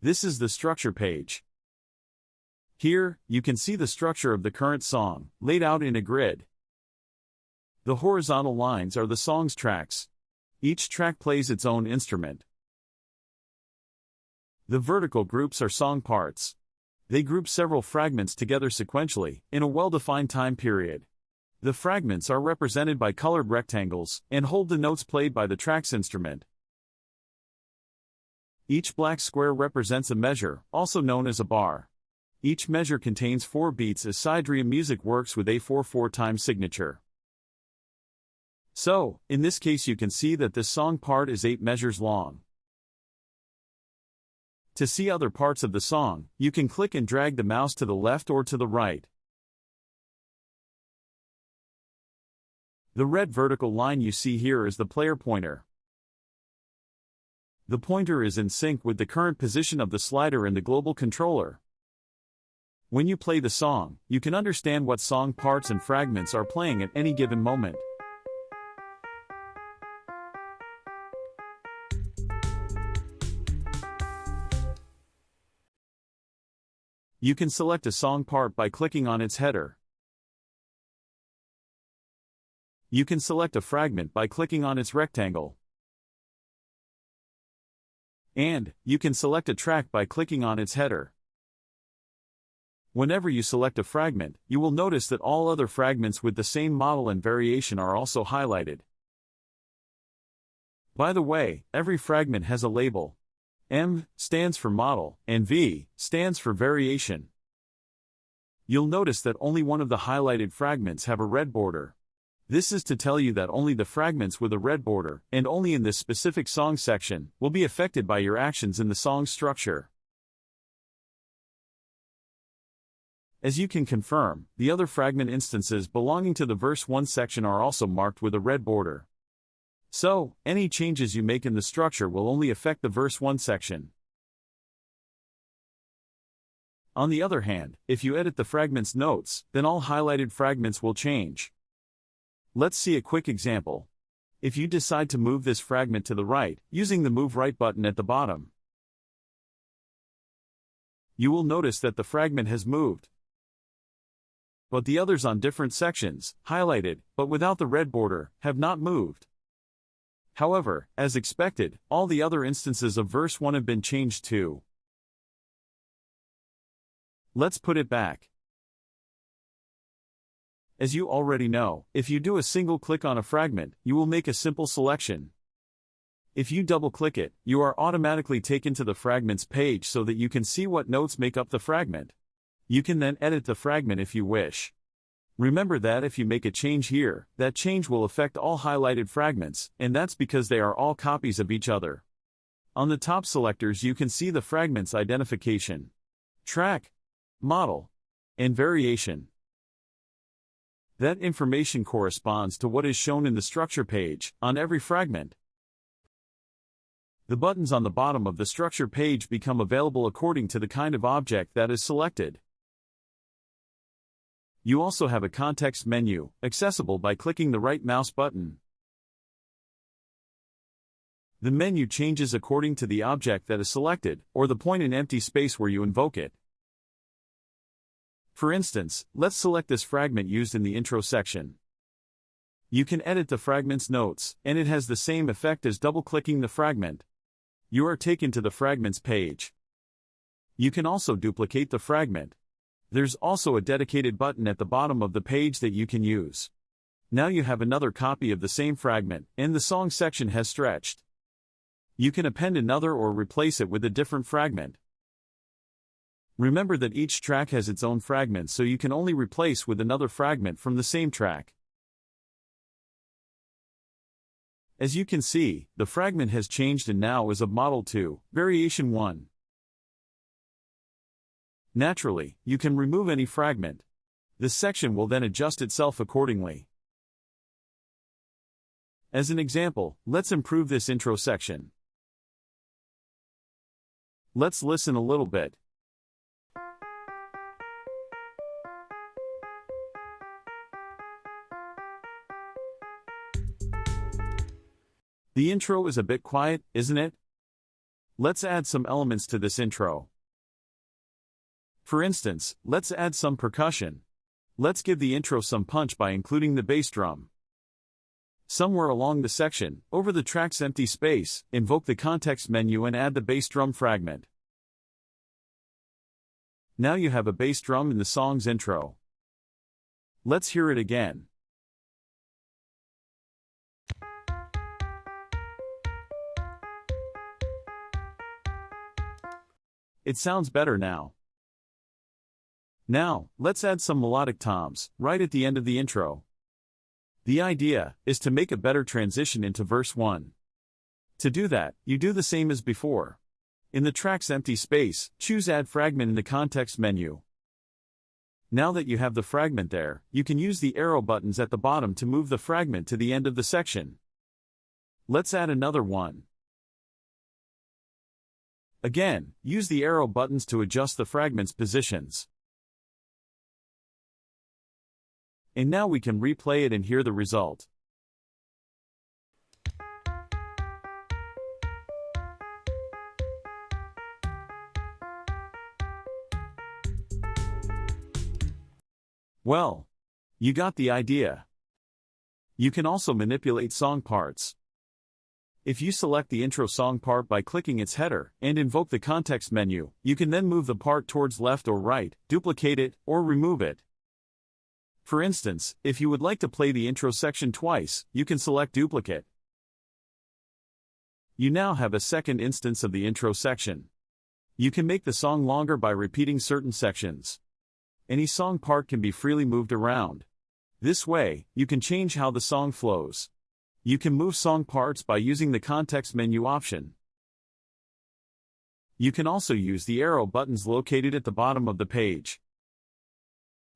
This is the structure page. Here, you can see the structure of the current song, laid out in a grid. The horizontal lines are the song's tracks. Each track plays its own instrument. The vertical groups are song parts. They group several fragments together sequentially, in a well-defined time period. The fragments are represented by colored rectangles, and hold the notes played by the track's instrument. Each black square represents a measure, also known as a bar. Each measure contains 4 beats as Cydrea music works with a 4/4 time signature. So, in this case you can see that this song part is 8 measures long. To see other parts of the song, you can click and drag the mouse to the left or to the right. The red vertical line you see here is the player pointer. The pointer is in sync with the current position of the slider in the global controller. When you play the song, you can understand what song parts and fragments are playing at any given moment. You can select a song part by clicking on its header. You can select a fragment by clicking on its rectangle. And, you can select a track by clicking on its header. Whenever you select a fragment, you will notice that all other fragments with the same model and variation are also highlighted. By the way, every fragment has a label. M stands for model, and V stands for variation. You'll notice that only one of the highlighted fragments have a red border. This is to tell you that only the fragments with a red border, and only in this specific song section, will be affected by your actions in the song's structure. As you can confirm, the other fragment instances belonging to the verse 1 section are also marked with a red border. So, any changes you make in the structure will only affect the verse 1 section. On the other hand, if you edit the fragment's notes, then all highlighted fragments will change. Let's see a quick example. If you decide to move this fragment to the right, using the Move Right button at the bottom, you will notice that the fragment has moved. But the others on different sections, highlighted, but without the red border, have not moved. However, as expected, all the other instances of verse 1 have been changed too. Let's put it back. As you already know, if you do a single click on a fragment, you will make a simple selection. If you double-click it, you are automatically taken to the fragments page so that you can see what notes make up the fragment. You can then edit the fragment if you wish. Remember that if you make a change here, that change will affect all highlighted fragments, and that's because they are all copies of each other. On the top selectors you can see the fragments identification, track, model, and variation. That information corresponds to what is shown in the structure page, on every fragment. The buttons on the bottom of the structure page become available according to the kind of object that is selected. You also have a context menu, accessible by clicking the right mouse button. The menu changes according to the object that is selected, or the point in empty space where you invoke it. For instance, let's select this fragment used in the intro section. You can edit the fragment's notes, and it has the same effect as double-clicking the fragment. You are taken to the fragments page. You can also duplicate the fragment. There's also a dedicated button at the bottom of the page that you can use. Now you have another copy of the same fragment, and the song section has stretched. You can append another or replace it with a different fragment. Remember that each track has its own fragment, so you can only replace with another fragment from the same track. As you can see, the fragment has changed and now is of Model 2, Variation 1. Naturally, you can remove any fragment. This section will then adjust itself accordingly. As an example, let's improve this intro section. Let's listen a little bit. The intro is a bit quiet, isn't it? Let's add some elements to this intro. For instance, let's add some percussion. Let's give the intro some punch by including the bass drum. Somewhere along the section, over the track's empty space, invoke the context menu and add the bass drum fragment. Now you have a bass drum in the song's intro. Let's hear it again. It sounds better now. Now, let's add some melodic toms, right at the end of the intro. The idea is to make a better transition into verse 1. To do that, you do the same as before. In the track's empty space, choose Add Fragment in the context menu. Now that you have the fragment there, you can use the arrow buttons at the bottom to move the fragment to the end of the section. Let's add another one. Again, use the arrow buttons to adjust the fragment's positions. And now we can replay it and hear the result. Well, you got the idea. You can also manipulate song parts. If you select the intro song part by clicking its header and invoke the context menu, you can then move the part towards left or right, duplicate it, or remove it. For instance, if you would like to play the intro section twice, you can select Duplicate. You now have a second instance of the intro section. You can make the song longer by repeating certain sections. Any song part can be freely moved around. This way, you can change how the song flows. You can move song parts by using the context menu option. You can also use the arrow buttons located at the bottom of the page.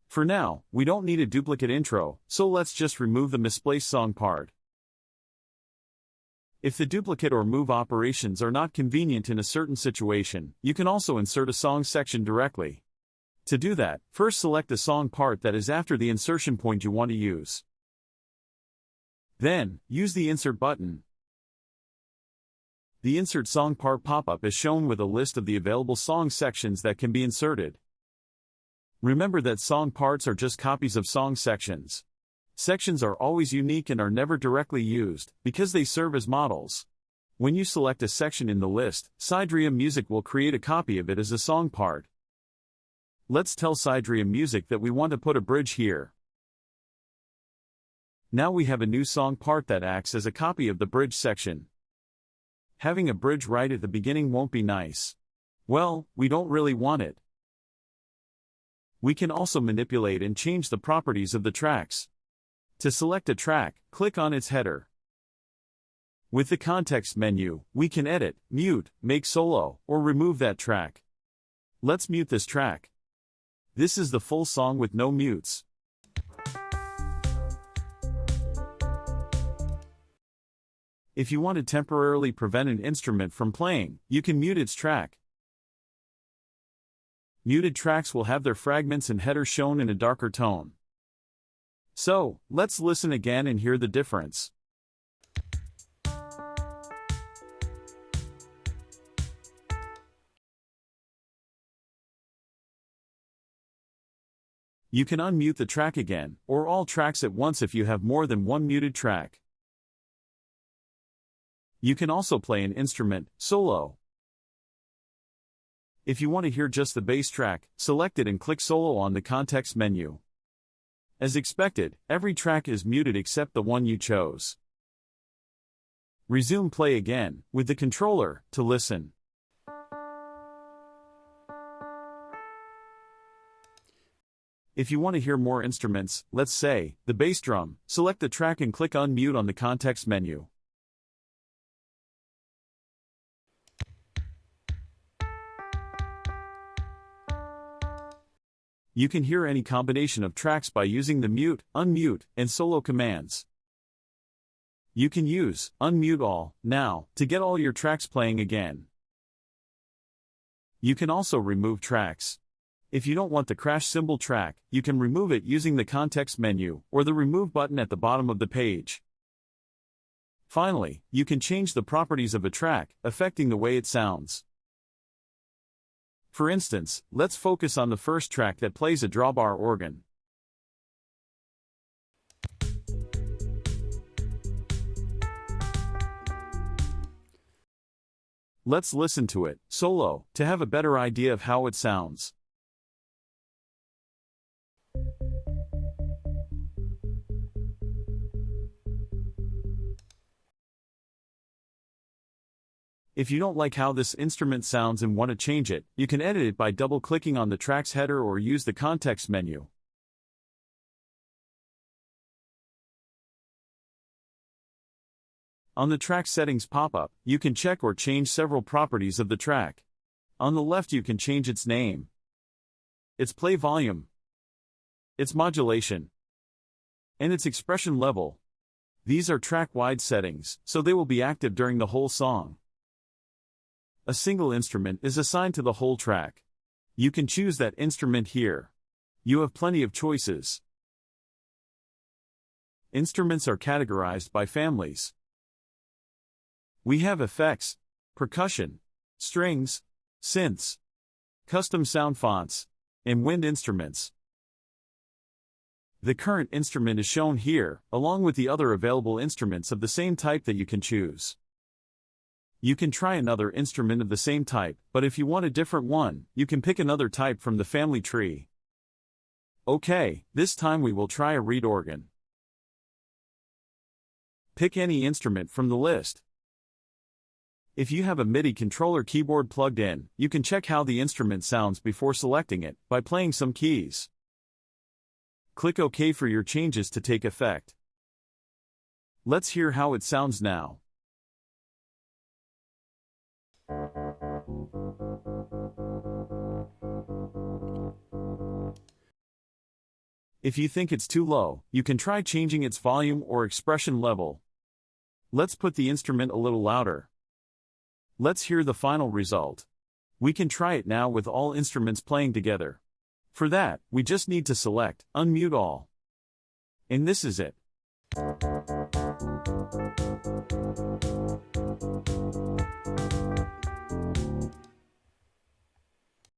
For now, we don't need a duplicate intro, so let's just remove the misplaced song part. If the duplicate or move operations are not convenient in a certain situation, you can also insert a song section directly. To do that, first select the song part that is after the insertion point you want to use. Then, use the Insert button. The Insert Song Part pop-up is shown with a list of the available song sections that can be inserted. Remember that song parts are just copies of song sections. Sections are always unique and are never directly used, because they serve as models. When you select a section in the list, Cydrea Music will create a copy of it as a song part. Let's tell Cydrea Music that we want to put a bridge here. Now we have a new song part that acts as a copy of the bridge section. Having a bridge right at the beginning won't be nice. Well, we don't really want it. We can also manipulate and change the properties of the tracks. To select a track, click on its header. With the context menu, we can edit, mute, make solo, or remove that track. Let's mute this track. This is the full song with no mutes. If you want to temporarily prevent an instrument from playing, you can mute its track. Muted tracks will have their fragments and headers shown in a darker tone. So, let's listen again and hear the difference. You can unmute the track again, or all tracks at once if you have more than one muted track. You can also play an instrument, solo. If you want to hear just the bass track, select it and click Solo on the context menu. As expected, every track is muted except the one you chose. Resume play again, with the controller, to listen. If you want to hear more instruments, let's say, the bass drum, select the track and click Unmute on the context menu. You can hear any combination of tracks by using the mute, unmute, and solo commands. You can use unmute all now to get all your tracks playing again. You can also remove tracks. If you don't want the crash cymbal track, you can remove it using the context menu or the remove button at the bottom of the page. Finally, you can change the properties of a track, affecting the way it sounds. For instance, let's focus on the first track that plays a drawbar organ. Let's listen to it, solo, to have a better idea of how it sounds. If you don't like how this instrument sounds and want to change it, you can edit it by double-clicking on the track's header or use the context menu. On the track settings pop-up, you can check or change several properties of the track. On the left you can change its name, its play volume, its modulation, and its expression level. These are track-wide settings, so they will be active during the whole song. A single instrument is assigned to the whole track. You can choose that instrument here. You have plenty of choices. Instruments are categorized by families. We have effects, percussion, strings, synths, custom sound fonts, and wind instruments. The current instrument is shown here, along with the other available instruments of the same type that you can choose. You can try another instrument of the same type, but if you want a different one, you can pick another type from the family tree. Okay, this time we will try a reed organ. Pick any instrument from the list. If you have a MIDI controller keyboard plugged in, you can check how the instrument sounds before selecting it by playing some keys. Click OK for your changes to take effect. Let's hear how it sounds now. If you think it's too low, you can try changing its volume or expression level. Let's put the instrument a little louder. Let's hear the final result. We can try it now with all instruments playing together. For that, we just need to select Unmute All. And this is it.